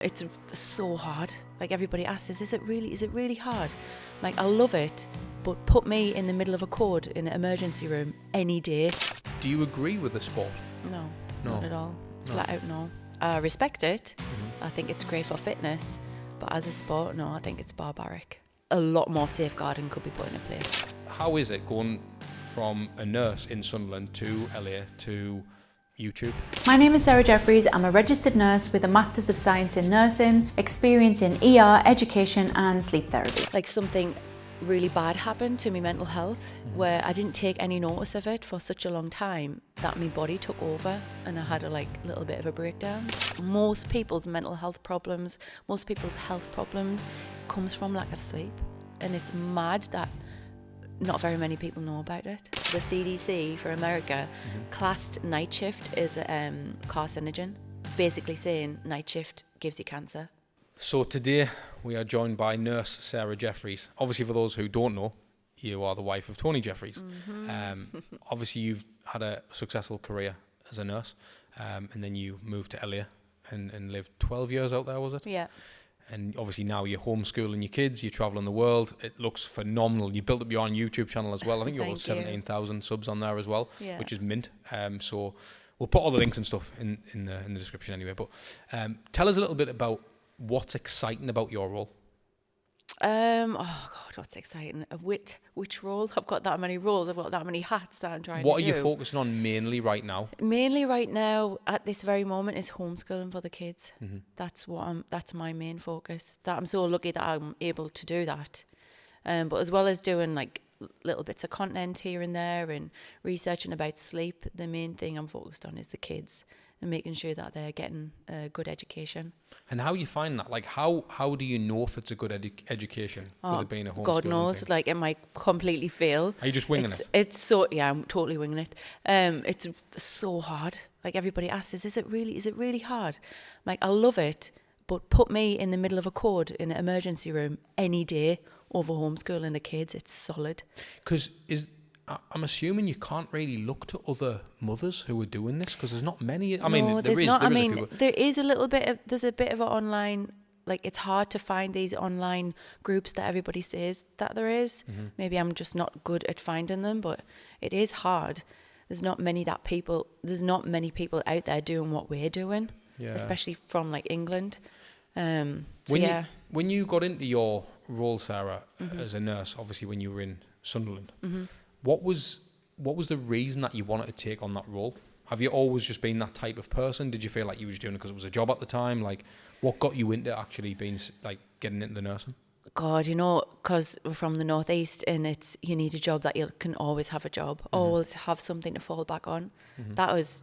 It's so hard. Like, everybody asks, is it really hard? Like, I love it, but put me in the middle of a code in an emergency room any day. Do you agree with the sport? No, No. not at all. No. Flat out no. I respect it. I think it's great for fitness, but as a sport, no, I think it's barbaric. A lot more safeguarding could be put into place. How is it going from a nurse in Sunderland to LA to YouTube? My name is Sarah Jeffries. I'm a registered nurse with a Masters of Science in Nursing, experience in ER, education and sleep therapy. Like, something really bad happened to my mental health where I didn't take any notice of it for such a long time that my body took over and I had a little bit of a breakdown. Most people's mental health problems, most people's health problems comes from lack of sleep, and it's mad that not very many people know about it. The CDC for America classed night shift as a carcinogen, basically saying night shift gives you cancer. So today we are joined by nurse Sarah Jeffries. Obviously, for those who don't know, you are the wife of Tony Jeffries. Obviously, you've had a successful career as a nurse, and then you moved to LA and lived 12 years out there, was it? Yeah. And obviously now you're homeschooling your kids, you're traveling the world. It looks phenomenal. You built up your own YouTube channel as well. I think you're about 17,000 subs on there as well, which is mint. So we'll put all the links and stuff in the description anyway. But tell us a little bit about what's exciting about your role. Oh God, what's exciting? Which role? I've got that many roles. I've got that many hats that I'm trying to do. What are you focusing on mainly right now? Mainly right now, at this very moment, is homeschooling for the kids. That's my main focus. That I'm so lucky that I'm able to do that. But as well as doing like little bits of content here and there and researching about sleep, the main thing I'm focused on is the kids and making sure that they're getting a good education. And how you find that? Like, how do you know if it's a good education with it being a homeschooling God knows, thing? like, it might completely fail. Are you just winging it? It's so, yeah, I'm totally winging it. It's so hard. Like, everybody asks, is it really hard? Like, I love it, but put me in the middle of a code in an emergency room any day over homeschooling the kids. It's solid. Because I'm assuming you can't really look to other mothers who are doing this because there's not many. I mean, No, there is. not. There I is mean, a few. there is a little bit of. There's a bit of an online. Like, it's hard to find these online groups that everybody says that there is. Maybe I'm just not good at finding them, but it is hard. There's not many people out there doing what we're doing, especially from like England. When you got into your role, Sarah, as a nurse, obviously when you were in Sunderland, what was the reason that you wanted to take on that role? Have you always just been that type of person? Did you feel like you were just doing it because it was a job at the time? Like, what got you into actually being like getting into the nursing? God, because we're from the northeast, and you need a job that you can always have a job, always have something to fall back on. That was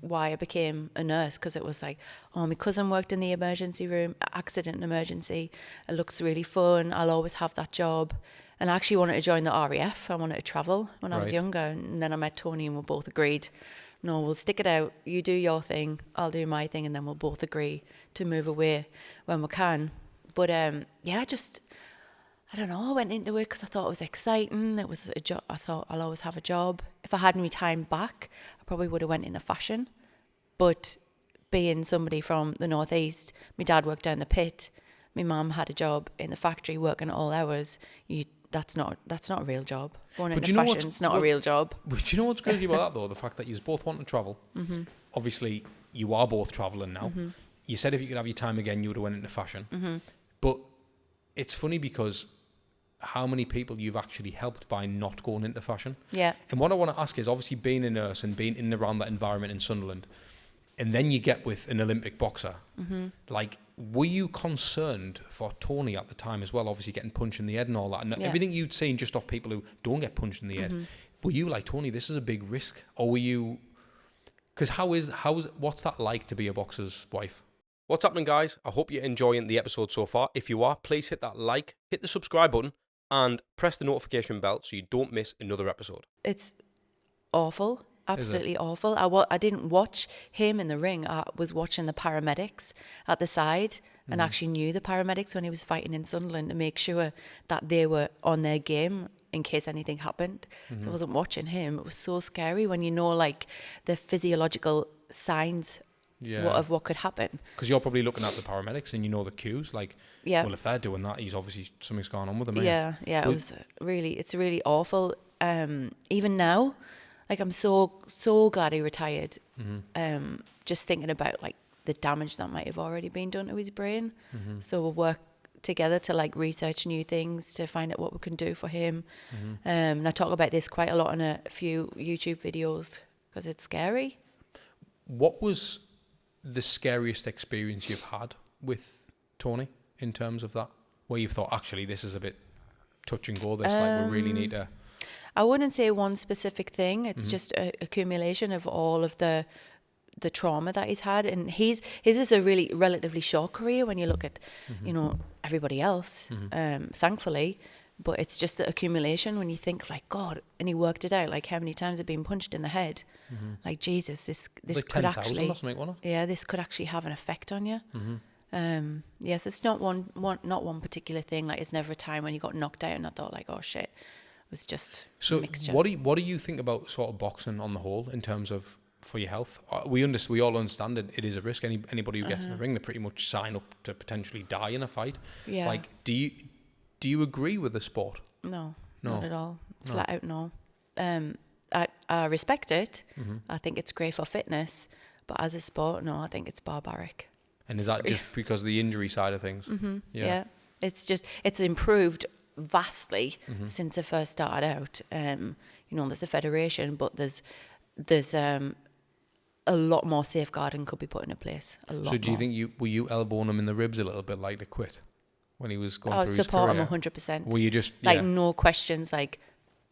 why I became a nurse, because it was like, oh, my cousin worked in the emergency room, accident and emergency. It looks really fun. I'll always have that job. And I actually wanted to join the RAF. I wanted to travel when I was younger. And then I met Tony and we both agreed, no, we'll stick it out. You do your thing, I'll do my thing, and then we'll both agree to move away when we can. But I don't know, I went into it because I thought it was exciting. It was a job. I thought I'll always have a job. If I had any time back, I probably would have went into fashion. But being somebody from the northeast, my dad worked down the pit. My mum had a job in the factory working all hours. That's not a real job. Going into fashion, it's not a real job. But do you know what's crazy about that though? The fact that you both want to travel. Obviously, you are both traveling now. You said if you could have your time again, you would have went into fashion. But it's funny because how many people you've actually helped by not going into fashion. Yeah. And what I want to ask is, obviously being a nurse and being in and around that environment in Sunderland, and then you get with an Olympic boxer, like, were you concerned for Tony at the time as well, obviously getting punched in the head and all that, and everything you'd seen just off people who don't get punched in the head, were you like, Tony, this is a big risk? Or were you, because what's that like to be a boxer's wife? What's happening, guys? I hope you're enjoying the episode so far. If you are, please hit that like, hit the subscribe button, and press the notification bell so you don't miss another episode. It's awful. Absolutely awful. I didn't watch him in the ring. I was watching the paramedics at the side and actually knew the paramedics when he was fighting in Sunderland to make sure that they were on their game in case anything happened. So I wasn't watching him. It was so scary when you know, like, the physiological signs what could happen. Because you're probably looking at the paramedics and you know the cues. Like, Yeah. well, if they're doing that, he's obviously something's going on with him. Yeah. It's really awful. Even now, like I'm so glad he retired. Just thinking about like the damage that might have already been done to his brain. So we'll work together to like research new things to find out what we can do for him. And I talk about this quite a lot in a few YouTube videos because it's scary. What was the scariest experience you've had with Tony in terms of that, where you've thought, actually, this is a bit touch and go, this, like, we really need to... I wouldn't say one specific thing. It's just an accumulation of all of the trauma that he's had. And his is a really relatively short career when you look at, you know, everybody else, thankfully. But it's just the accumulation when you think, like, God, and he worked it out, like how many times I've been punched in the head. Like, Jesus, this like could 10,000 actually... or something, wasn't it? Yeah, this could actually have an effect on you. Yes, it's not one particular thing. Like, it's never a time when you got knocked out and I thought, like, oh, shit. It was just a mixture. What do you think about sort of boxing on the whole in terms of for your health? We all understand it is a risk. Anybody who gets in the ring, they pretty much sign up to potentially die in a fight. Yeah. Like, do you agree with the sport? No, not at all. Flat out, no. I respect it. I think it's great for fitness, but as a sport, no, I think it's barbaric. And is that just because of the injury side of things? Yeah. It's improved vastly since I first started out. You know, there's a federation, but there's a lot more safeguarding could be put into place. So do you think were you elbowing him in the ribs a little bit, like to quit when he was going through his career? I support him 100%. Were you just like no questions, like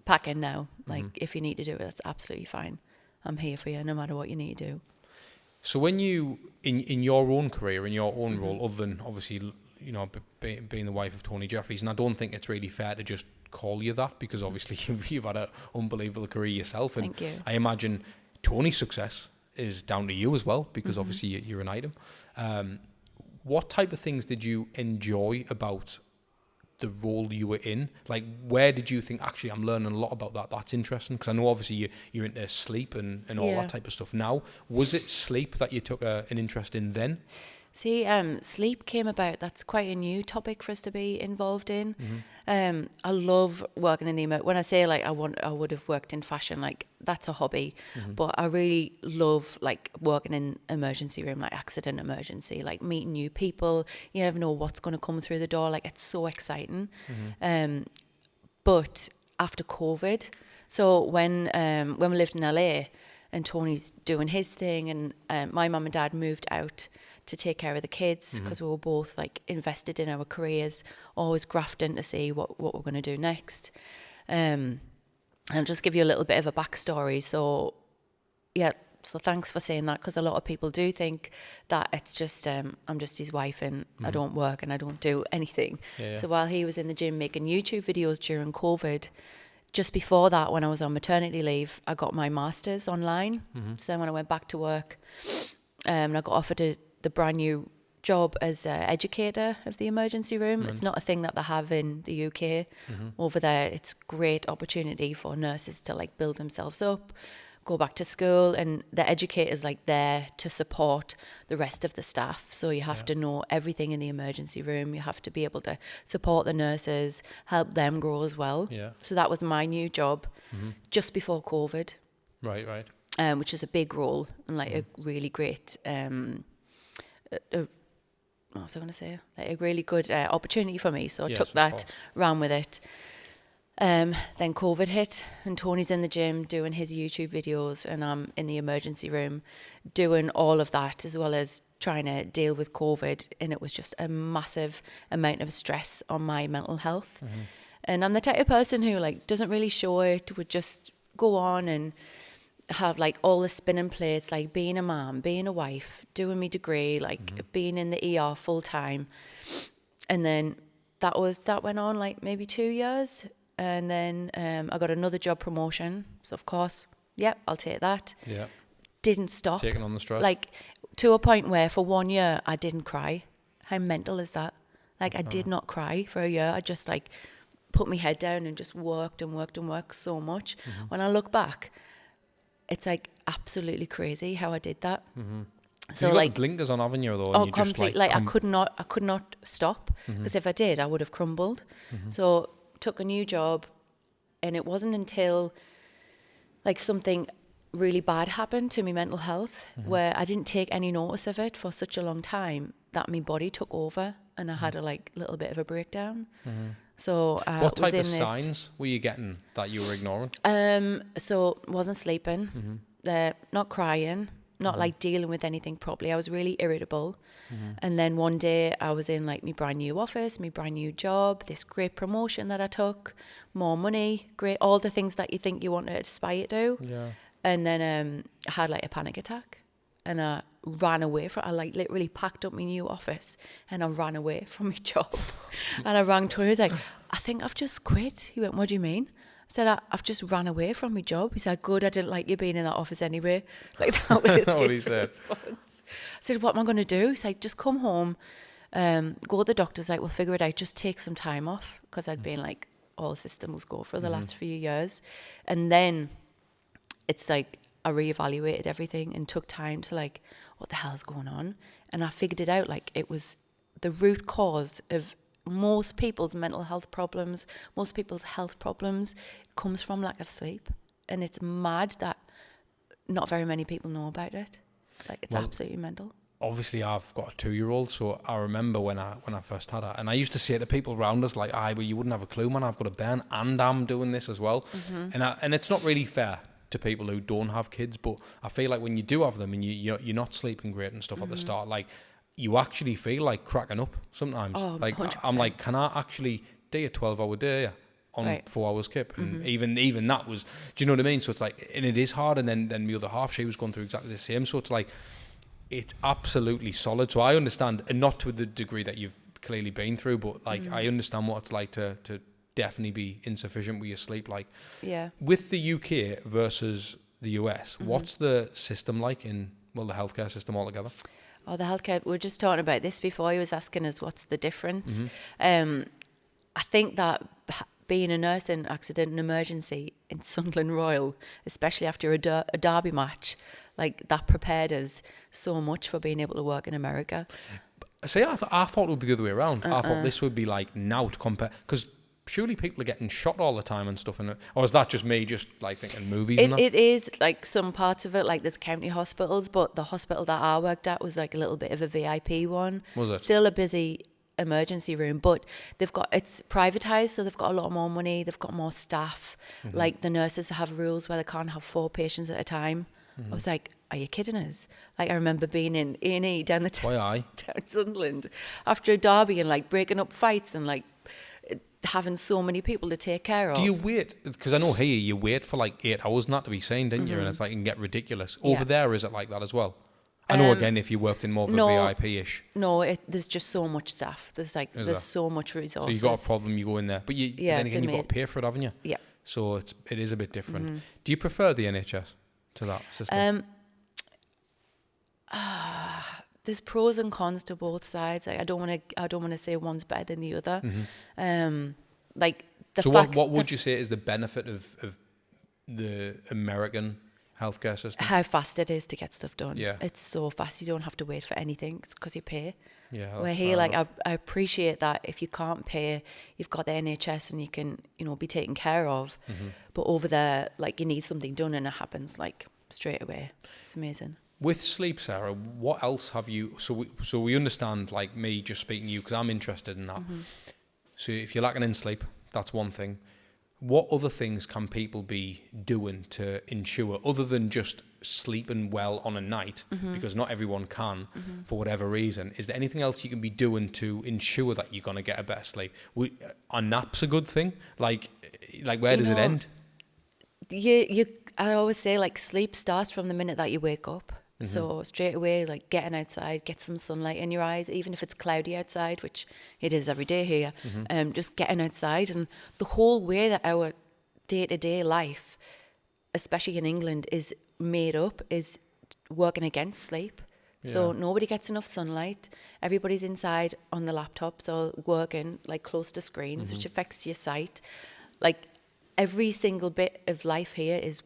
pack in now. Like if you need to do it, that's absolutely fine. I'm here for you, no matter what you need to do. So when you in your own career, in your own role, other than obviously, you know, being the wife of Tony Jeffries, and I don't think it's really fair to just call you that because obviously you've had an unbelievable career yourself, and Thank you. I imagine Tony's success is down to you as well because obviously you're an item. What type of things did you enjoy about the role you were in? Like, where did you think, actually, I'm learning a lot about that, that's interesting? Because I know obviously you're into sleep and all that type of stuff now. Was it sleep that you took an interest in then? See, sleep came about. That's quite a new topic for us to be involved in. I love working in when I say like I would have worked in fashion, like that's a hobby, but I really love like working in emergency room, like accident emergency, like meeting new people. You never know what's going to come through the door. Like it's so exciting. But after COVID, so when we lived in LA and Tony's doing his thing, and my mum and dad moved out to take care of the kids because we were both like invested in our careers, always grafting to see what we're going to do next. And I'll just give you a little bit of a backstory. So thanks for saying that, because a lot of people do think that it's just I'm just his wife and I don't work and I don't do anything. So while he was in the gym making YouTube videos during COVID, just before that, when I was on maternity leave, I got my master's online. So when I went back to work, and I got offered the brand new job as educator of the emergency room. It's not a thing that they have in the UK. Over there, it's great opportunity for nurses to like build themselves up, go back to school, and the educator's like there to support the rest of the staff. So you have to know everything in the emergency room. You have to be able to support the nurses, help them grow as well. So that was my new job just before COVID. Right. Which is a big role and like a really great what was I going to say? Like a really good opportunity for me. So I took that, ran with it. Then COVID hit and Tony's in the gym doing his YouTube videos and I'm in the emergency room doing all of that as well as trying to deal with COVID. And it was just a massive amount of stress on my mental health. And I'm the type of person who like doesn't really show it, would just go on and have like all the spinning plates, like being a mom, being a wife, doing my degree, like being in the ER full time. And then that went on like maybe 2 years. And then I got another job promotion. So of course, I'll take that. Didn't stop. Taking on the stress. Like to a point where for 1 year I didn't cry. How mental is that? Like I did not cry for a year. I just like put my head down and just worked so much. When I look back, it's like absolutely crazy how I did that. So you got the blinkers on, haven't you? Though, oh, and you complete. just, I could not stop, because if I did, I would have crumbled. So took a new job, and it wasn't until like something really bad happened to my mental health, where I didn't take any notice of it for such a long time, that my body took over, and I had a little bit of a breakdown. So what type of signs were you getting that you were ignoring? So wasn't sleeping, not crying, not like dealing with anything properly. I was really irritable. And then one day I was in like my brand new office, my brand new job, this great promotion that I took, more money, great, all the things that you think you want to aspire to. Yeah. And then I had like a panic attack, and I ran away from. I like literally packed up my new office and I ran away from my job. And I rang Tony. He was like, "I think I've just quit." He went, "What do you mean?" I said, I've just ran away from my job. He said, "Good, I didn't like you being in that office anyway." Like, that was his response. I said, "What am I going to do?" He's like, "Just come home, go to the doctor's, like, we'll figure it out. Just take some time off." Because I'd been like, all systems go for the last few years. And then it's like, I reevaluated everything and took time to like, what the hell's going on? And I figured it out. Like, it was the root cause of most people's mental health problems, most people's health problems comes from lack of sleep. And it's mad that not very many people know about it. Like, it's absolutely mental. Obviously, I've got a 2-year-old, so I remember when I first had her, and I used to say to people around us, like, well, you wouldn't have a clue, man, I've got a burn and I'm doing this as well. And it's not really fair to people who don't have kids, but I feel like when you do have them and you're not sleeping great and stuff at the start, like, you actually feel like cracking up sometimes. Like, 100%. I'm like, can I actually do a 12-hour day on 4 hours kip? And even that was, do you know what I mean? So it's like, and it is hard. And then the other half, she was going through exactly the same. So it's like, it's absolutely solid. So I understand, and not to the degree that you've clearly been through, but like, I understand what it's like to definitely be insufficient with your sleep. Like, with the UK versus the US, what's the system like in, well, the healthcare system altogether? Oh, the healthcare, we were just talking about this before. He was asking us what's the difference. I think that being a nurse in accident and emergency in Sunderland Royal, especially after a derby match, like, that prepared us so much for being able to work in America. See, I thought it would be the other way around. I thought this would be like now to compare, because surely people are getting shot all the time and stuff in it. Or is that just me just like thinking movies and that? It is like some parts of it, like there's county hospitals, but the hospital that I worked at was like a little bit of a VIP one. Was it? Still a busy emergency room, but it's privatized, so they've got a lot more money, they've got more staff. Like, the nurses have rules where they can't have 4 patients at a time. I was like, are you kidding us? Like, I remember being in A&E down down Sunderland after a derby and like breaking up fights and like having so many people to take care of. Do you wait? Because I know here you wait for like 8 hours not to be seen, didn't you? And it's like, it can get ridiculous. Over there, is it like that as well? I know, again, if you worked in more of a VIP-ish. No, there's just so much staff. There's so much resources. So you got a problem, you go in there. But then again, you've got to pay for it, haven't you? Yeah. So it is a bit different. Do you prefer the NHS to that system? There's pros and cons to both sides. Like, I don't want to say one's better than the other. Like, the fact. What would you say is the benefit of the American healthcare system? How fast it is to get stuff done. Yeah. It's so fast. You don't have to wait for anything. It's because you pay. Yeah. Where here, like, I appreciate that if you can't pay, you've got the NHS and you can, be taken care of. But over there, like, you need something done and it happens like straight away. It's amazing. With sleep, Sarah, what else have you? So we understand, like, me just speaking to you because I'm interested in that. So if you're lacking in sleep, that's one thing. What other things can people be doing to ensure, other than just sleeping well on a night, because not everyone can for whatever reason? Is there anything else you can be doing to ensure that you're going to get a better sleep? Are naps a good thing? Like where does it end? I always say, like, sleep starts from the minute that you wake up. So straight away, like, getting outside, get some sunlight in your eyes, even if it's cloudy outside, which it is every day here. Just getting outside, and the whole way that our day-to-day life, especially in England, is made up is working against sleep. So nobody gets enough sunlight. Everybody's inside on the laptops or working like close to screens, which affects your sight. Like, every single bit of life here is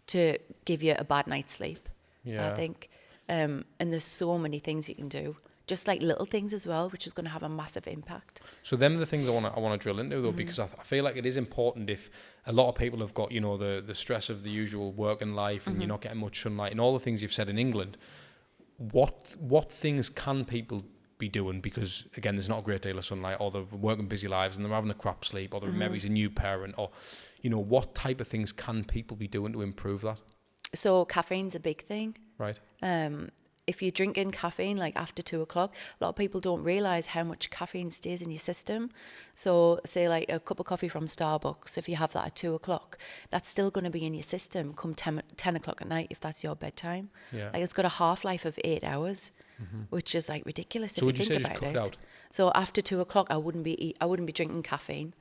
to give you a bad night's sleep. I think. And there's so many things you can do, just like little things as well, which is going to have a massive impact. So them are the things I want to drill into though, because I feel like it is important. If a lot of people have got, the stress of the usual working life and you're not getting much sunlight and all the things you've said in England, what things can people be doing? Because again, there's not a great deal of sunlight, or they're working busy lives and they're having a crap sleep, or they're maybe a new parent, or what type of things can people be doing to improve that? So caffeine's a big thing. Right. If you're drinking caffeine like after 2 o'clock, a lot of people don't realize how much caffeine stays in your system. So say like a cup of coffee from Starbucks, if you have that at 2 o'clock, that's still going to be in your system come 10 o'clock at night if that's your bedtime. Yeah. Like it's got a half-life of 8 hours, which is like ridiculous So if you think just about cut it. it out? So after 2 o'clock, I wouldn't be drinking caffeine.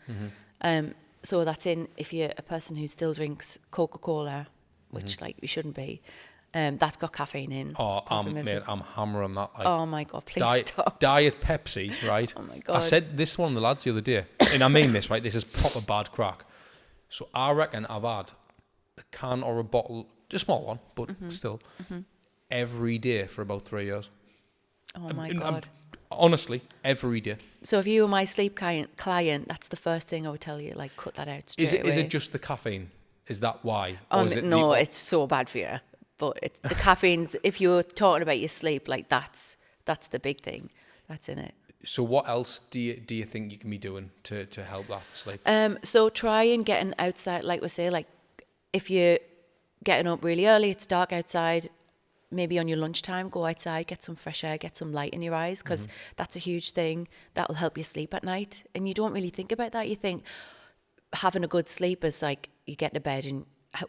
So that's if you're a person who still drinks Coca-Cola, which like you shouldn't be. That's got caffeine in. Oh, mate, I'm hammering that. Like, oh my God, please stop. Diet Pepsi, right? Oh my God. I said this to one of the lads the other day, and I mean this, right? This is proper bad crack. So I reckon I've had a can or a bottle, a small one, but still, every day for about 3 years. Oh my God. Honestly, every day. So if you were my sleep client, that's the first thing I would tell you, like cut that out straight away. Is it just the caffeine? Is that why? Or is it no, it's so bad for you. But it's the caffeine's, if you're talking about your sleep, like that's the big thing. That's in it. So what else do you think you can be doing to help that sleep? So try and getting outside, like we say, like if you're getting up really early, it's dark outside, maybe on your lunchtime, go outside, get some fresh air, get some light in your eyes, because that's a huge thing. That will help you sleep at night. And you don't really think about that. You think having a good sleep is like you get to bed and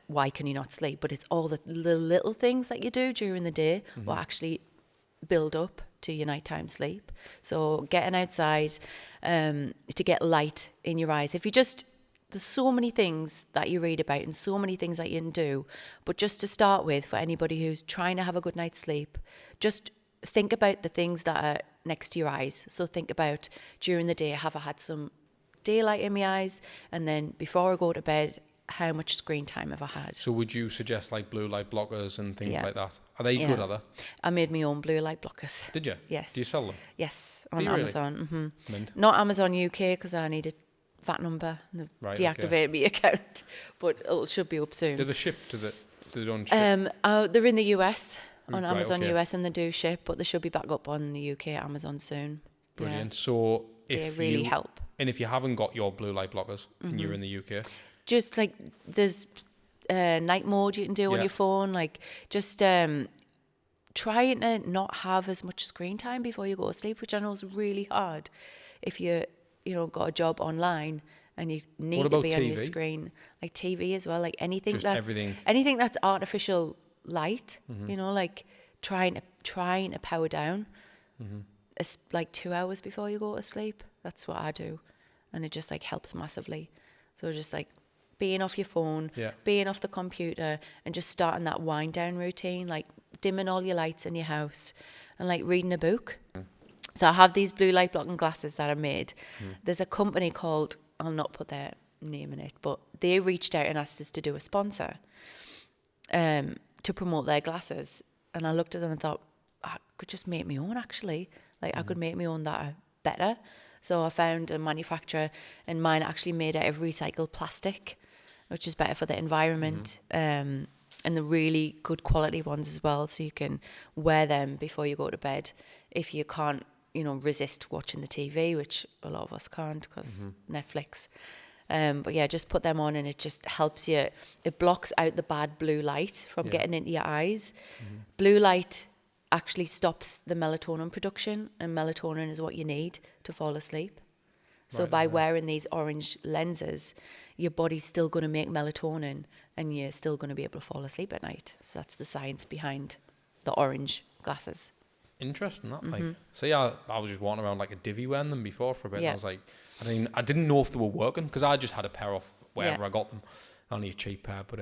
why can you not sleep? But it's all the little things that you do during the day will actually build up to your nighttime sleep. So getting outside to get light in your eyes. There's so many things that you read about and so many things that you can do. But just to start with, for anybody who's trying to have a good night's sleep, just think about the things that are next to your eyes. So think about during the day, have I had some daylight in my eyes? And then before I go to bed, how much screen time have I had? So would you suggest like blue light blockers and things Yeah. like that? Are they good, are they? I made my own blue light blockers. Did you? Yes. Do you sell them? Yes, Do on you really? Amazon. Mint. Not Amazon UK because I needed VAT number and they've Right, deactivated my account, but it should be up soon. Do they ship to the... They don't ship? They're in the US on Right, Amazon okay. US and they do ship, but they should be back up on the UK Amazon soon. Brilliant. So Yeah. if They really help. And if you haven't got your blue light blockers and you're in the UK... Just like there's night mode you can do on Yeah. your phone, like just trying to not have as much screen time before you go to sleep, which I know is really hard if you got a job online and you need to be on your TV? screen. Like TV as well, like anything Just that's everything. anything that's artificial light, like trying to power down. It's like 2 hours before you go to sleep. That's what I do, and it just like helps massively. So just like being off your phone, Yeah. being off the computer, and just starting that wind down routine, like dimming all your lights in your house and like reading a book. So I have these blue light blocking glasses that I made. There's a company called, I'll not put their name in it, but they reached out and asked us to do a sponsor to promote their glasses. And I looked at them and thought, I could just make my own actually. Like I could make my own that are better. So I found a manufacturer and mine actually made out of recycled plastic, which is better for the environment, and the really good quality ones as well. So you can wear them before you go to bed if you can't, resist watching the TV, which a lot of us can't because Netflix. But yeah, just put them on and it just helps you. It blocks out the bad blue light from getting into your eyes. Blue light actually stops the melatonin production, and melatonin is what you need to fall asleep. So by wearing these orange lenses, your body's still going to make melatonin and you're still going to be able to fall asleep at night. So that's the science behind the orange glasses. Interesting, that. Like, so yeah, I was just walking around like a divvy wearing them before for a bit. And Yeah. I was like, I didn't know if they were working because I just had a pair off wherever Yeah. I got them, only a cheap pair. But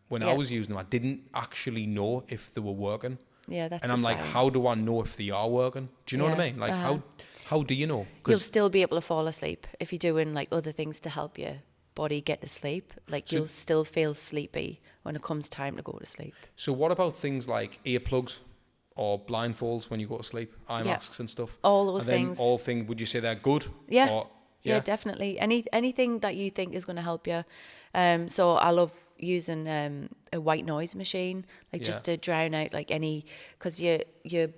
when I Yeah. was using them, I didn't actually know if they were working. Yeah, that's And the I'm like, science. how do I know if they are working? Do you know what I Yeah. mean? Like, how do you know? You'll still be able to fall asleep if you're doing like other things to help your body get to sleep. Like you'll still feel sleepy when it comes time to go to sleep. So what about things like earplugs or blindfolds when you go to sleep, eye masks and stuff. All those and then things. All things, would you say they're good? Yeah. Or, yeah, definitely. Anything that you think is going to help you. So I love using a white noise machine, like just to drown out like any, because your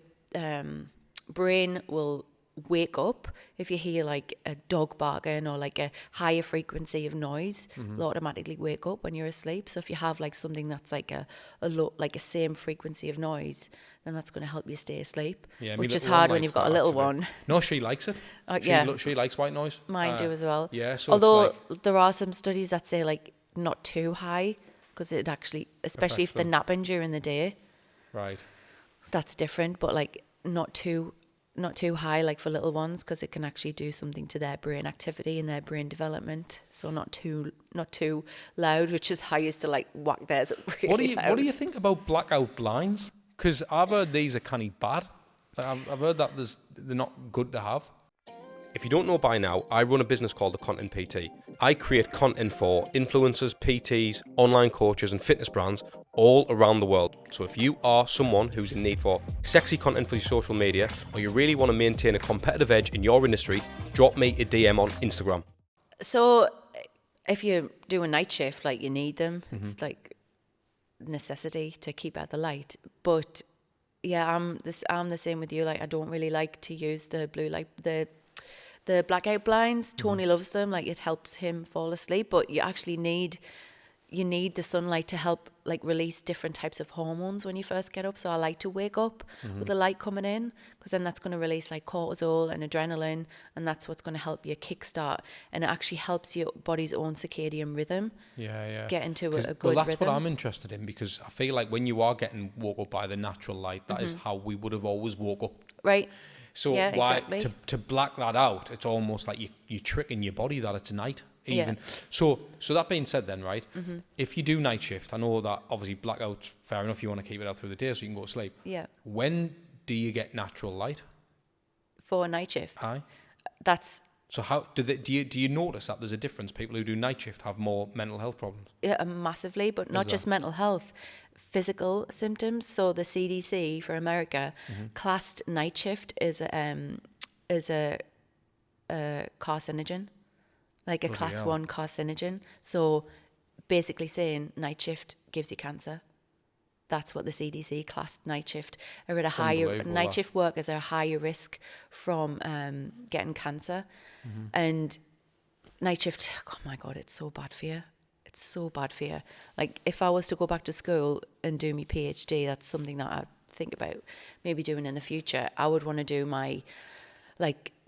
brain will wake up if you hear like a dog barking or like a higher frequency of noise. It'll automatically wake up when you're asleep. So if you have like something that's like a low, like a same frequency of noise, then that's going to help you stay asleep, which is hard when you've got a little one. No, she likes it. She likes white noise. Mine do as well. Yeah. So although there are some studies that say like not too high, because it actually, especially if they're napping during the day. Right. So that's different, but like not too high like for little ones, because it can actually do something to their brain activity and their brain development. So not too loud, which is how I used to like whack theirs up really loud. What do you think about blackout blinds? Because I've heard these are kind of bad. I've heard that they're not good to have. If you don't know by now, I run a business called The Content PT. I create content for influencers, PTs, online coaches and fitness brands all around the world. So if you are someone who's in need for sexy content for your social media, or you really want to maintain a competitive edge in your industry, drop me a DM on Instagram. So if you're doing night shift, like you need them, it's like necessity to keep out the light. But yeah, I'm the same with you. Like I don't really like to use the blue light, the blackout blinds. Tony loves them. Like it helps him fall asleep. But you actually need the sunlight to help like release different types of hormones when you first get up. So I like to wake up with the light coming in, because then that's going to release like cortisol and adrenaline, and that's what's going to help you kickstart, and it actually helps your body's own circadian rhythm. Get into a good rhythm. Well, that's what I'm interested in, because I feel like when you are getting woke up by the natural light, that is how we would have always woke up. Right. So exactly. to black that out, it's almost like you're tricking your body that it's night. Even so that being said, then if you do night shift, I know that obviously blackout, fair enough, you want to keep it out through the day so you can go to sleep. When do you get natural light for a night shift? Aye. That's so how do you notice that there's a difference? People who do night shift have more mental health problems. Yeah, massively, but not just mental health, physical symptoms. So the CDC for America classed night shift as a carcinogen. Like a class 1 carcinogen. So basically saying night shift gives you cancer. That's what the CDC classed night shift. Or at a higher night shift workers are a higher risk from getting cancer. And night shift, oh my God, it's so bad for you. It's so bad for you. Like if I was to go back to school and do my PhD, that's something that I think about maybe doing in the future. I would want to do my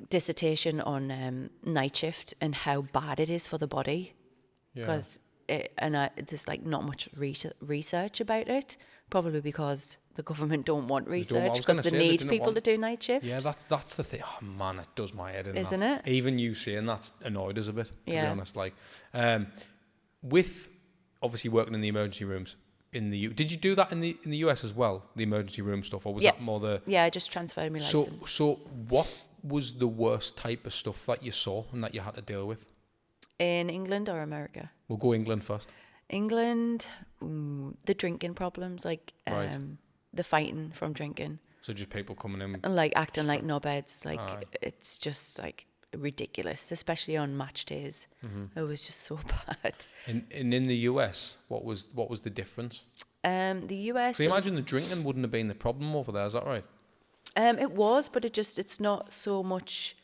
dissertation on night shift and how bad it is for the body, because there's like not much research about it, probably because the government don't want research, because they need people to do night shift. Yeah, that's the thing. Oh man, it does my head in. Isn't it? Even you saying that's annoyed us a bit, to be honest. Like, with obviously working in the emergency rooms in the did you do that in the US as well, the emergency room stuff, or was that more the? Yeah, I just transferred my license. So what was the worst type of stuff that you saw and that you had to deal with? In England or America? We'll go England first. England, the drinking problems, like the fighting from drinking. So just people coming in and like acting like knobheads, like it's just like ridiculous, especially on match days. It was just so bad. And in the US, what was the difference? The US. So you imagine the drinking wouldn't have been the problem over there, is that right? It was, but it's not so much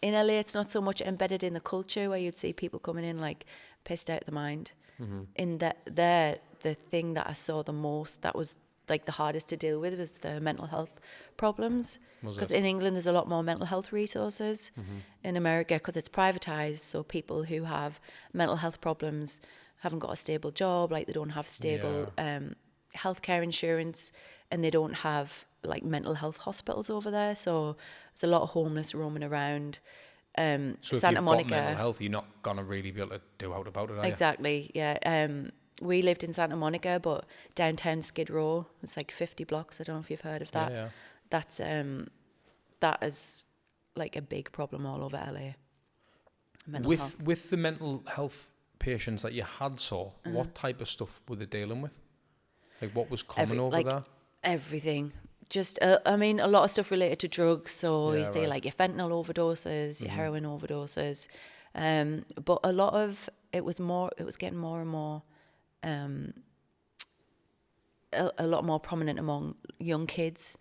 in LA. It's not so much embedded in the culture where you'd see people coming in like pissed out of the mind. In that, the thing that I saw the most, that was like the hardest to deal with, was the mental health problems. Because in England there's a lot more mental health resources. In America, because it's privatized, so people who have mental health problems haven't got a stable job, like they don't have stable healthcare insurance, and they don't have like mental health hospitals over there, so there's a lot of homeless roaming around. So if Santa you've Monica, got mental health, you're not gonna really be able to do out about it, are exactly, you? Yeah. We lived in Santa Monica, but downtown Skid Row, it's like 50 blocks. I don't know if you've heard of that. Yeah. That's that is like a big problem all over LA. With the mental health patients that you had saw, what type of stuff were they dealing with? Like what was common over there? Everything. Just, I mean, a lot of stuff related to drugs. So Yeah, you say right. like your fentanyl overdoses, your heroin overdoses. But a lot of it was getting more and more, a lot more prominent among young kids,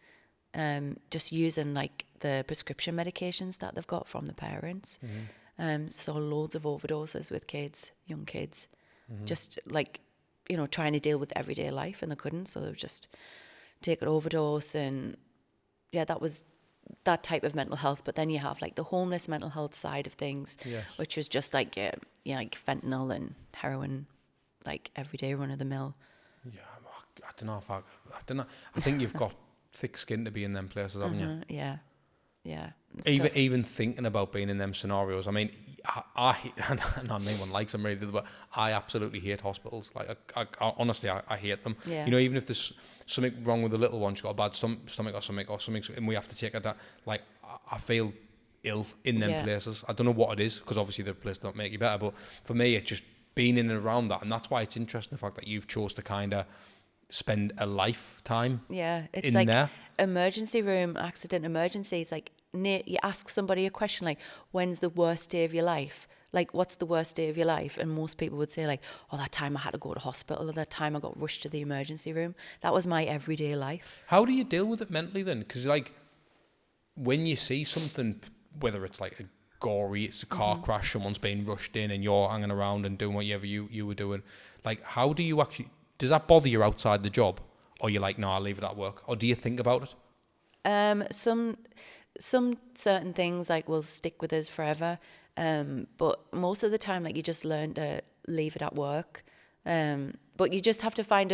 just using like the prescription medications that they've got from the parents. So loads of overdoses with kids, young kids, just like, you know, trying to deal with everyday life, and they couldn't. So they would just take an overdose, and yeah, that was that type of mental health. But then you have like the homeless mental health side of things, Yes. which was just like like fentanyl and heroin, like everyday run of the mill. Yeah, I don't know if I don't know. I think you've got thick skin to be in them places, haven't you? Yeah, yeah. It's Even tough. even thinking about being in them scenarios. I mean, I not anyone likes them really, but I absolutely hate hospitals. Like, I honestly, I hate them. Yeah. You know, even if there's something wrong with the little one, she's got a bad stomach or something, and we have to take her that. Like, I feel ill in them Yeah. places. I don't know what it is, because obviously the place don't make you better. But for me, it's just being in and around that, and that's why it's interesting the fact that you've chose to kind of spend a lifetime Yeah, it's in like there. emergency room, accident emergencies. Like you ask somebody a question like, when's the worst day of your life? Like, what's the worst day of your life? And most people would say like, oh, that time I had to go to hospital, or that time I got rushed to the emergency room. That was my everyday life. How do you deal with it mentally then? Because like, when you see something, whether it's like a gory, it's a car crash, someone's being rushed in, and you're hanging around and doing whatever you were doing, like, how do you actually, does that bother you outside the job? Or you're like, no, I'll leave it at work? Or do you think about it? Some certain things like will stick with us forever. But most of the time, like, you just learn to leave it at work. But you just have to find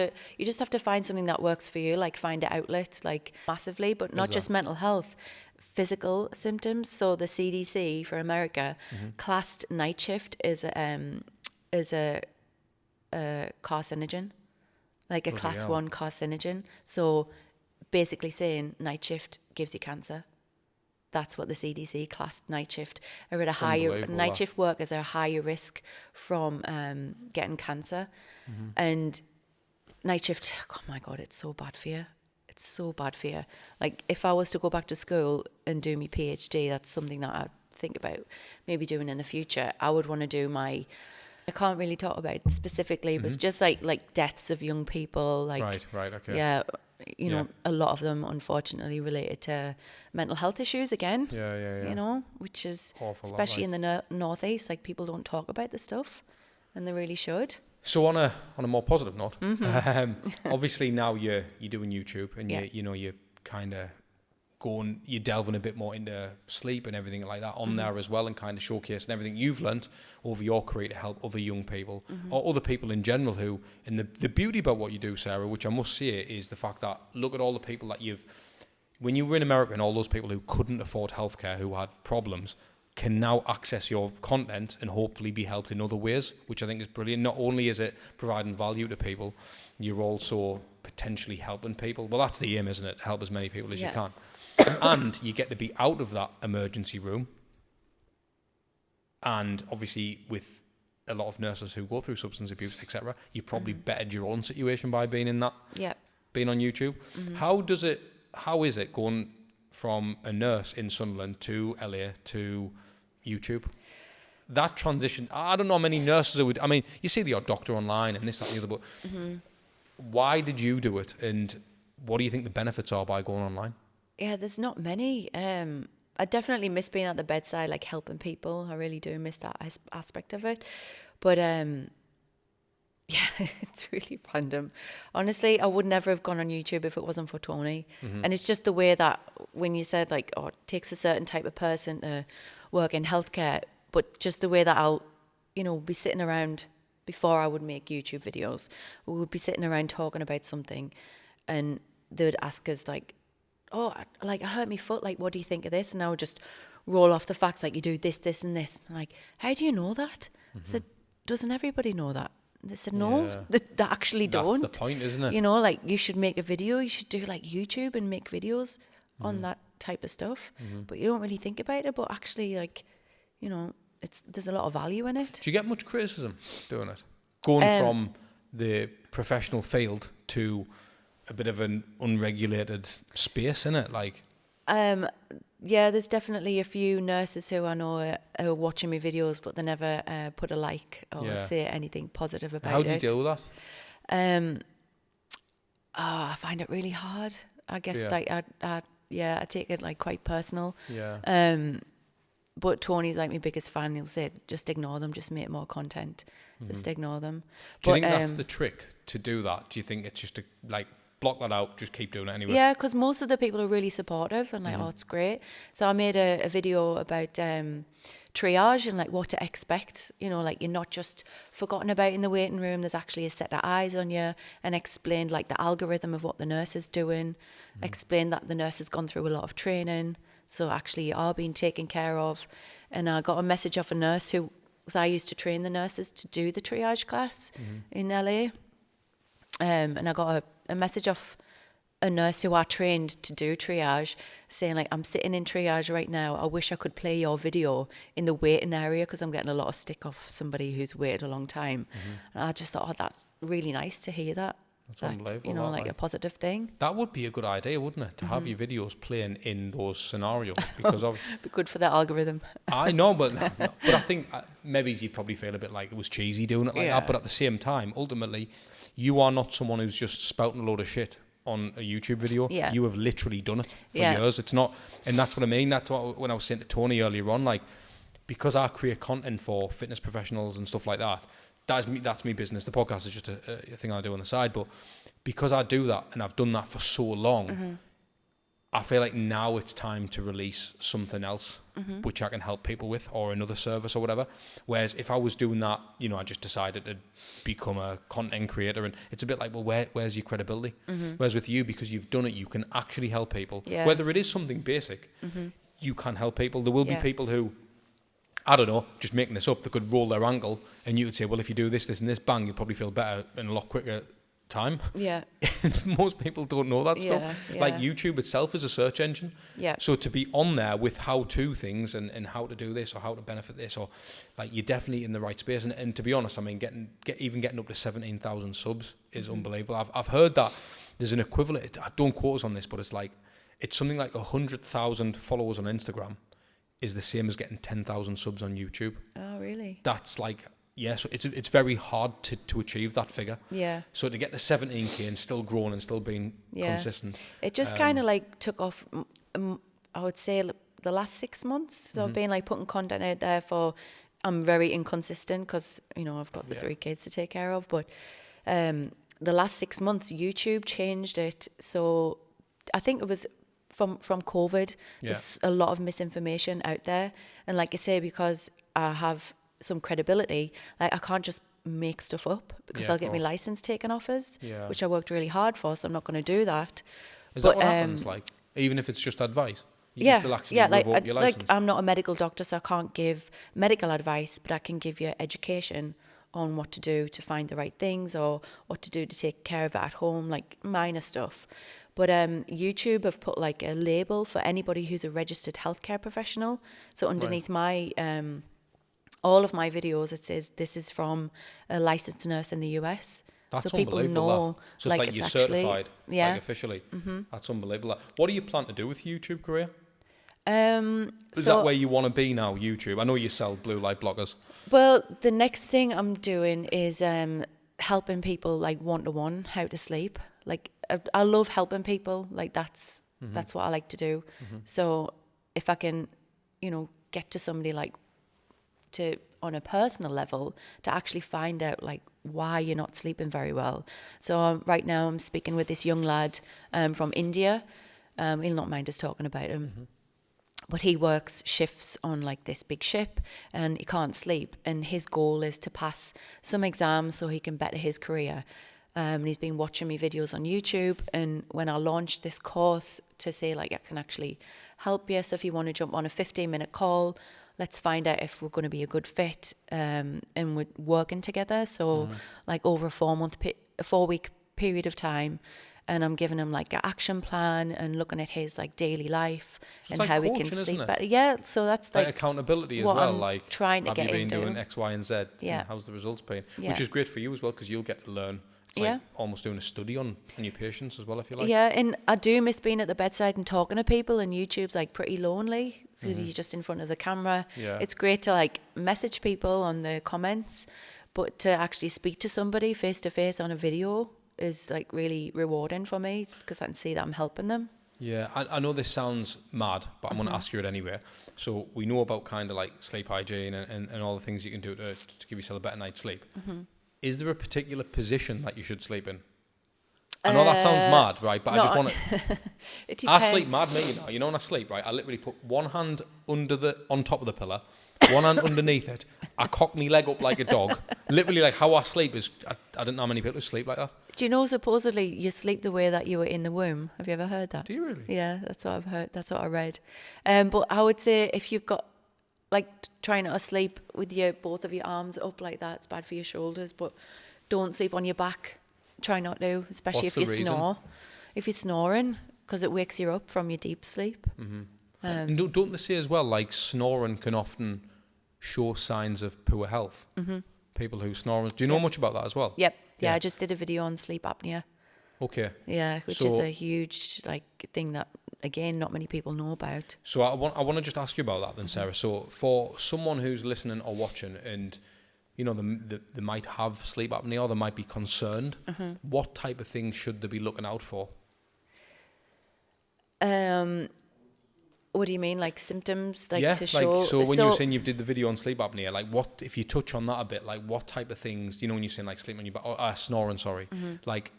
something that works for you, like find an outlet, like massively, but not just mental health, physical symptoms. So the CDC for America classed night shift as a carcinogen, like a class 1 carcinogen. So basically saying night shift gives you cancer. That's what the CDC classed night shift. Are at a higher night shift workers are higher risk from getting cancer, and night shift. Oh my God, it's so bad for you. It's so bad for you. Like, if I was to go back to school and do my PhD, that's something that I think about maybe doing in the future. I would want to do I can't really talk about it specifically, but it's just like deaths of young people. Like, Right, okay. Yeah. You know, a lot of them, unfortunately, related to mental health issues again. Yeah. You know, which is Awful lot, especially in the northeast, like, people don't talk about this stuff, and they really should. So on a more positive note, obviously now you're doing YouTube, and you're kind of you're delving a bit more into sleep and everything like that on there as well, and kind of showcasing everything you've learnt over your career to help other young people or other people in general who, and the beauty about what you do, Sarah, which I must say, is the fact that look at all the people that when you were in America, and all those people who couldn't afford healthcare, who had problems, can now access your content and hopefully be helped in other ways, which I think is brilliant. Not only is it providing value to people, you're also potentially helping people. Well, that's the aim, isn't it? To help as many people as you can. And you get to be out of that emergency room. And obviously, with a lot of nurses who go through substance abuse, etc., you probably bettered your own situation by being in that, being on YouTube. How is it going from a nurse in Sunderland to LA to YouTube? That transition, I don't know how many nurses who would, I mean, you see the odd doctor online and this, that, and the other, but why did you do it? And what do you think the benefits are by going online? Yeah, there's not many. I definitely miss being at the bedside, like helping people. I really do miss that aspect of it. But yeah, it's really random. Honestly, I would never have gone on YouTube if it wasn't for Tony. And it's just the way that when you said like, oh, it takes a certain type of person to work in healthcare, but just the way that I'll, be sitting around before I would make YouTube videos. We would be sitting around talking about something, and they would ask us like, oh, like, I hurt my foot, like, what do you think of this? And I would just roll off the facts, like, you do this, this, and this. I'm like, how do you know that? I said, doesn't everybody know that? And they said, no, they actually don't. That's the point, isn't it? Like, you should make a video, you should do, like, YouTube and make videos on that type of stuff. But you don't really think about it, but actually, like, there's a lot of value in it. Do you get much criticism doing it? Going from the professional field to a bit of an unregulated space, isn't it? Like, yeah, there's definitely a few nurses who I know are watching my videos, but they never put a like or say anything positive about it. How do you deal with that? I find it really hard. I guess I take it like quite personal. Yeah. But Tony's like my biggest fan. He'll say, just ignore them, just make more content. Just ignore them. Do you think that's the trick to do that? Do you think it's just to like block that out, just keep doing it anyway? Yeah, because most of the people are really supportive and like, oh, it's great. So I made a video about triage and like what to expect. You know, like you're not just forgotten about in the waiting room. There's actually a set of eyes on you, and explained like the algorithm of what the nurse is doing. Explained that the nurse has gone through a lot of training. So actually you are being taken care of. And I got a message off a nurse who, because I used to train the nurses to do the triage class in LA. And I got a message off a nurse who I trained to do triage saying like, I'm sitting in triage right now. I wish I could play your video in the waiting area because I'm getting a lot of stick off somebody who's waited a long time. And I just thought, oh, that's really nice to hear that. That's unbelievable. You know, like a positive thing. That would be a good idea, wouldn't it? To have your videos playing in those scenarios, because of be good for the algorithm. I know, but I think maybe you'd probably feel a bit like it was cheesy doing it like that. But at the same time, ultimately, you are not someone who's just spouting a load of shit on a YouTube video. Yeah. You have literally done it for years. It's not, and that's what I mean. That's what when I was saying to Tony earlier on, like, because I create content for fitness professionals and stuff like that. That's me business. The podcast is just a thing I do on the side. But because I do that and I've done that for so long, I feel like now it's time to release something else which I can help people with, or another service or whatever. Whereas if I was doing that, you know, I just decided to become a content creator, and it's a bit like, well, where's your credibility? Whereas with you, because you've done it, you can actually help people. Yeah. Whether it is something basic, you can help people. There will be people who, I don't know, just making this up, they could roll their ankle and you would say, well, if you do this, this and this, bang, you'll probably feel better in a lot quicker time. Yeah. Most people don't know that stuff. Yeah. Like YouTube itself is a search engine. Yeah. So to be on there with how-to things and how to do this or how to benefit this, or like, you're definitely in the right space. And to be honest, I mean, getting up to 17,000 subs is unbelievable. I've heard that there's an equivalent, don't quote us on this, but it's something like 100,000 followers on Instagram is the same as getting 10,000 subs on YouTube. Oh, really? That's like, so it's very hard to achieve that figure. Yeah. So to get to 17k and still growing and still being consistent. It just kind of like took off, I would say the last 6 months. So I've been like putting content out there I'm very inconsistent because, you know, I've got the 3 kids to take care of. But the last 6 months, YouTube changed it. So I think it was from COVID, there's a lot of misinformation out there. And like I say, because I have some credibility, like I can't just make stuff up because I'll get my license taken off us, which I worked really hard for, so I'm not going to do that. Is that what happens? Like, even if it's just advice, you can still actually revoke your license? Like I'm not a medical doctor, so I can't give medical advice, but I can give you education on what to do to find the right things or what to do to take care of it at home, like minor stuff. But YouTube have put like a label for anybody who's a registered healthcare professional. So underneath my all of my videos, it says this is from a licensed nurse in the US. That's so people unbelievable. know, So it's like you're certified, like officially. Mm-hmm. That's unbelievable. What do you plan to do with YouTube career? Is So that where you want to be now, YouTube? I know you sell blue light blockers. Well, the next thing I'm doing is helping people like one-to-one how to sleep. Like I love helping people. Like that's what I like to do. So if I can, you know, get to somebody like on a personal level to actually find out like why you're not sleeping very well. So right now I'm speaking with this young lad from India. He'll not mind us talking about him. But he works shifts on like this big ship and he can't sleep. And his goal is to pass some exams so he can better his career. And he's been watching me videos on YouTube. And when I launched this course to say like, I can actually help you. So if you want to jump on a 15-minute call, let's find out if we're going to be a good fit and we're working together. So like over a 4-week period of time. And I'm giving him like an action plan and looking at his like daily life and like how coaching, he can sleep isn't it? better. Yeah, so that's like accountability as what well. I'm like trying to have get you been into. doing X, Y, and Z? Yeah. And how's the results been? Yeah. Which is great for you as well because you'll get to learn It's like almost doing a study on your patients as well, if you like. Yeah, and I do miss being at the bedside and talking to people, and YouTube's like pretty lonely. So you're just in front of the camera. Yeah. It's great to like message people on the comments, but to actually speak to somebody face to face on a video is like really rewarding for me because I can see that I'm helping them. Yeah, I know this sounds mad, but I'm going to ask you it anyway. So we know about kind of like sleep hygiene and all the things you can do to give yourself a better night's sleep. Is there a particular position that you should sleep in? I know that sounds mad, right? But I just want to... I sleep mad, me, you know when I sleep, right? I literally put one hand on top of the pillow, one hand underneath it. I cock my leg up like a dog. Literally, like how I sleep is... I don't know how many people who sleep like that. Do you know, supposedly, you sleep the way that you were in the womb? Have you ever heard that? Do you really? Yeah, that's what I've heard. That's what I read. But I would say if you've got... like trying not to sleep with both of your arms up like that, it's bad for your shoulders, but don't sleep on your back. Try not to, especially if you snore. If you're snoring, because it wakes you up from your deep sleep. And don't they say as well, like snoring can often show signs of poor health? People who snore. Do you know much about that as well? Yep. Yeah, I just did a video on sleep apnea. Okay. Yeah, which is a huge thing that, again, not many people know about. So I want to just ask you about that then, Sarah. So for someone who's listening or watching and, you know, they might have sleep apnea or they might be concerned, what type of things should they be looking out for? What do you mean, like symptoms, to show? Like, so when you were saying you did the video on sleep apnea, like what, if you touch on that a bit, like what type of things, you know, when you're saying like sleep on your back, snoring, sorry, like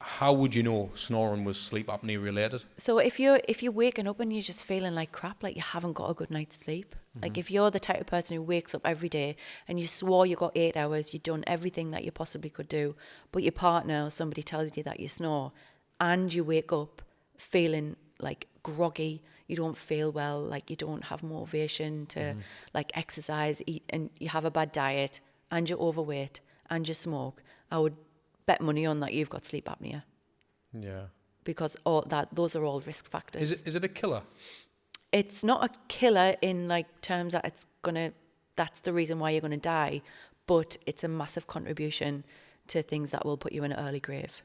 how would you know snoring was sleep apnea related? So if you're waking up and you're just feeling like crap, like you haven't got a good night's sleep, like if you're the type of person who wakes up every day and you swore you got 8 hours, you've done everything that you possibly could do, but your partner or somebody tells you that you snore and you wake up feeling like groggy, you don't feel well, like you don't have motivation to like exercise, eat, and you have a bad diet and you're overweight and you smoke, I would bet money on that you've got sleep apnea. Yeah. Because those are all risk factors. Is it a killer? It's not a killer in like terms that that's the reason why you're gonna die, but it's a massive contribution to things that will put you in an early grave.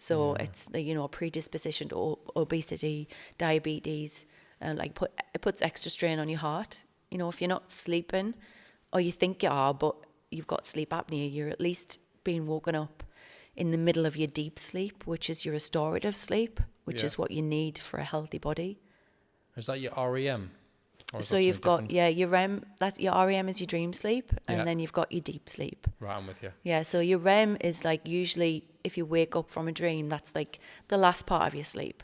So it's, you know, predisposition to obesity, diabetes, and it puts extra strain on your heart. You know, if you're not sleeping, or you think you are, but you've got sleep apnea, you're at least being woken up in the middle of your deep sleep, which is your restorative sleep, which is what you need for a healthy body. Is that your REM? So you've got, your REM, your REM is your dream sleep, and then you've got your deep sleep. Right, I'm with you. Yeah, so your REM is like usually if you wake up from a dream, that's like the last part of your sleep.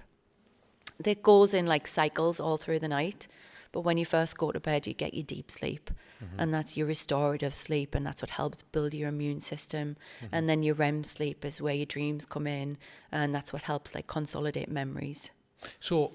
That goes in like cycles all through the night. But when you first go to bed, you get your deep sleep, and that's your restorative sleep, and that's what helps build your immune system. And then your REM sleep is where your dreams come in, and that's what helps like consolidate memories. So,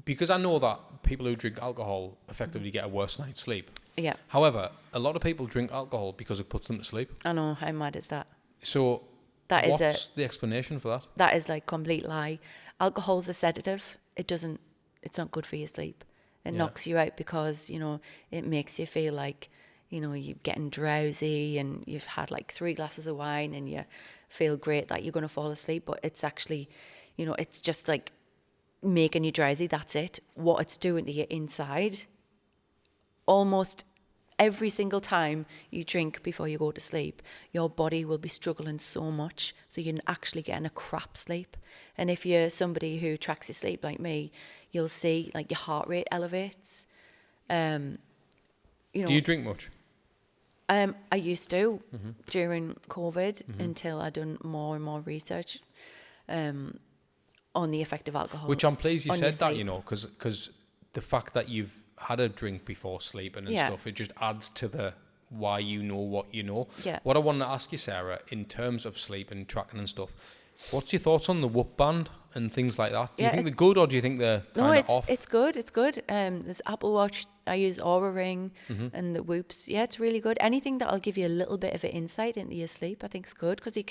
because I know that people who drink alcohol effectively get a worse night's sleep. Yeah. However, a lot of people drink alcohol because it puts them to sleep. I know, how mad is that? So, what's the explanation for that? That is like complete lie. Alcohol's a sedative. It's not good for your sleep. It knocks you out because, you know, it makes you feel like, you know, you're getting drowsy and you've had like 3 glasses of wine and you feel great that you're going to fall asleep. But it's actually, you know, it's just like making you drowsy. That's it. What it's doing to you inside, almost every single time you drink before you go to sleep, your body will be struggling so much. So you're actually getting a crap sleep. And if you're somebody who tracks your sleep like me, you'll see like your heart rate elevates. You know, do you drink much? I used to during COVID until I'd done more and more research on the effect of alcohol. Which I'm pleased you said that, you know, because the fact that you've had a drink before sleeping and stuff, it just adds to the why you know what you know. Yeah. What I want to ask you, Sarah, in terms of sleep and tracking and stuff, what's your thoughts on the Whoop band and things like that? Do you think they're good or do you think they're kind of off? No, it's good. It's good. There's Apple Watch. I use Aura Ring and the Whoops. Yeah, it's really good. Anything that'll give you a little bit of an insight into your sleep, I think is good because you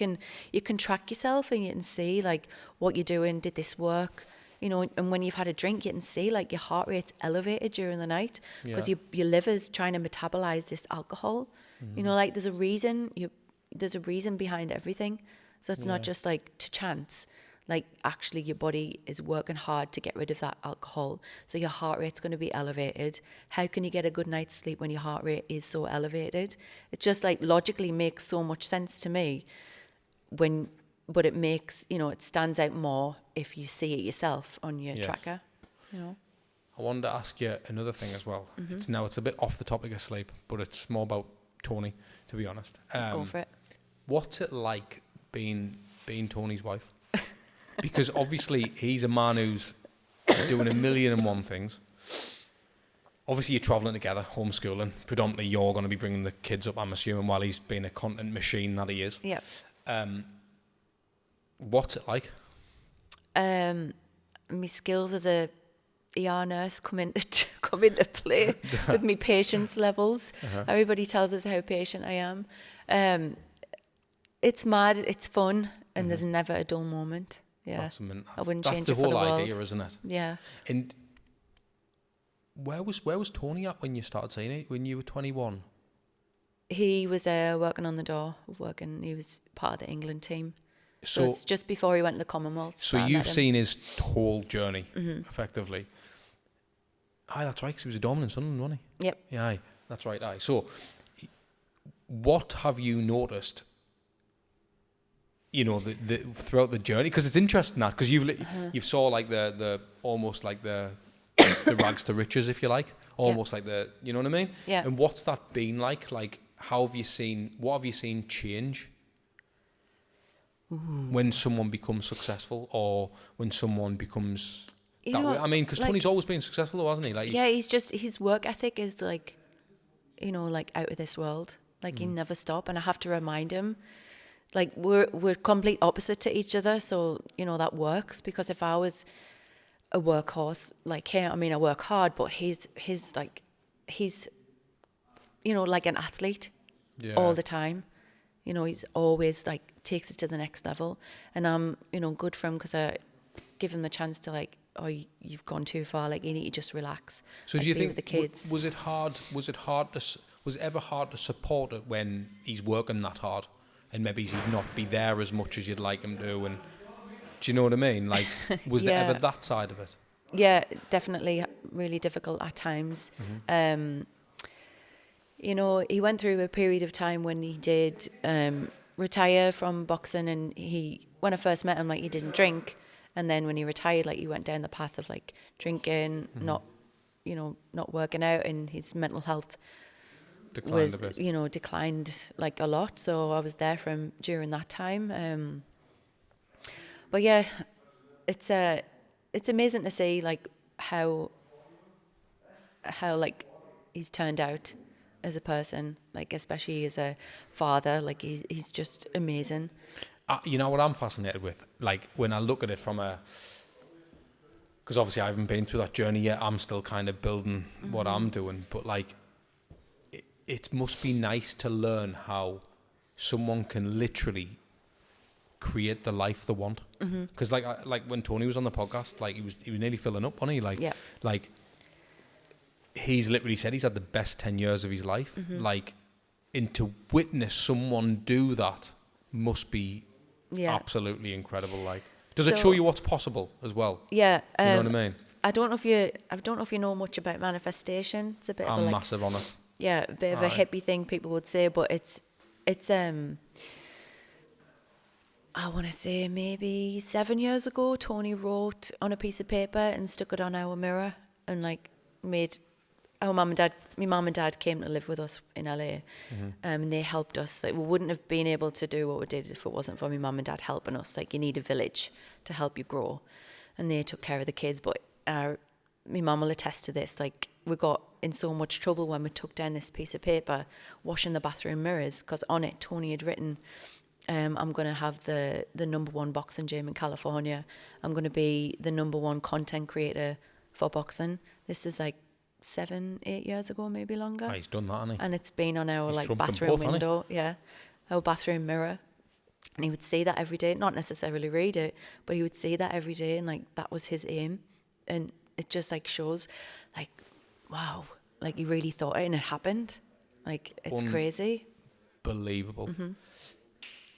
can track yourself and you can see like what you're doing. Did this work? You know, and when you've had a drink, you can see like your heart rate's elevated during the night because your liver's trying to metabolize this alcohol. You know, like there's a reason behind everything. So it's not just like to chance. Like actually your body is working hard to get rid of that alcohol. So your heart rate's going to be elevated. How can you get a good night's sleep when your heart rate is so elevated? It just like logically makes so much sense to me but it makes, it stands out more if you see it yourself on your tracker, I wanted to ask you another thing as well. It's a bit off the topic of sleep, but it's more about Tony, to be honest. Go for it. What's it like being Tony's wife? Because obviously he's a man who's doing 1,000,001 things. Obviously you're travelling together, homeschooling. Predominantly you're going to be bringing the kids up, I'm assuming, while he's being a content machine that he is. Yeah. What's it like? My skills as a ER nurse come into play with my patience levels. Everybody tells us how patient I am. It's mad, it's fun, and there's never a dull moment. Yeah, I wouldn't change it for the world. That's the whole idea, isn't it? Yeah. And where was Tony at when you started seeing it? When you were 21? He was working on the door, he was part of the England team. So it's just before he went to the Commonwealth. So you've seen his whole journey, effectively. Aye, that's right, because he was a dominant Sunderland, wasn't he? Yep. Yeah, aye, that's right, aye. So what have you noticed, the throughout the journey? Because it's interesting that, because you've saw like the almost like the rags to riches, if you like, almost like you know what I mean? Yeah. And what's that been like? Like, what have you seen change when someone becomes successful, or when someone becomes that way? I mean, because Tony's always been successful though, hasn't he? Like, yeah, his work ethic is like, like out of this world. Like he never stop, and I have to remind him. Like we're complete opposite to each other, so that works. Because if I was a workhorse like him, I mean, I work hard, but he's like an athlete all the time. He's always like takes it to the next level, and I'm good for him because I give him the chance to like, oh, you've gone too far, like you need to just relax. So like, do you think with the kids? Was it ever hard to support it when he's working that hard, and maybe he'd not be there as much as you'd like him to? And do you know what I mean? Like, was there ever that side of it? Yeah, definitely really difficult at times. He went through a period of time when he did retire from boxing, and when I first met him, like, he didn't drink, and then when he retired, like, he went down the path of like drinking, not working out, and his mental health declined like a lot. So I was there for him during that time. But yeah, it's amazing to see like how like he's turned out as a person, like especially as a father. Like he's just amazing. You know what I'm fascinated with? Like when I look at it from because obviously I haven't been through that journey yet. I'm still kind of building what I'm doing, but like it must be nice to learn how someone can literally create the life they want. Because like when Tony was on the podcast, like he was nearly filling up, wasn't he? Like he's literally said he's had the best 10 years of his life. Like, and to witness someone do that must be absolutely incredible. Like, does it show you what's possible as well? Yeah, you know what I mean. I don't know if you know much about manifestation. It's a bit of a massive on it. Yeah, a bit of a hippie thing people would say, but it's I want to say maybe 7 years ago, Tony wrote on a piece of paper and stuck it on our mirror, and like made our my mum and dad came to live with us in LA, and they helped us. Like, we wouldn't have been able to do what we did if it wasn't for my mum and dad helping us. Like, you need a village to help you grow, and they took care of the kids. But my mum will attest to this. Like, we got in so much trouble when we took down this piece of paper, washing the bathroom mirrors, because on it Tony had written, I'm going to have the #1 boxing gym in California. I'm going to be the #1 content creator for boxing. This is like 7-8 years ago, maybe longer. He's done that, hasn't he? And it's been on our like bathroom window, our bathroom mirror. And he would see that every day, not necessarily read it, but he would see that every day, and like that was his aim. And it just like shows, like, wow, like he really thought it and it happened. Like, it's crazy. Unbelievable.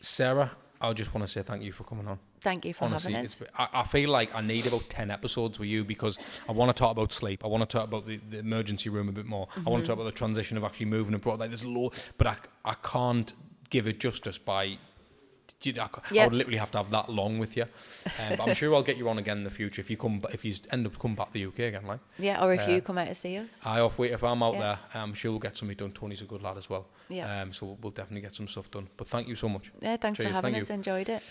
Sarah, I just want to say thank you for coming on. Thank you for having us. I feel like I need about 10 episodes with you because I want to talk about sleep. I want to talk about the emergency room a bit more. I want to talk about the transition of actually moving abroad. Like, there's but I can't give it justice by... I would literally have to have that long with you. But I'm sure I'll get you on again in the future if you end up coming back to the UK again. Like, or if you come out to see us. If I'm out there, I'm sure we'll get something done. Tony's a good lad as well. So we'll definitely get some stuff done. But thank you so much. Yeah, thanks for having us. Enjoyed it.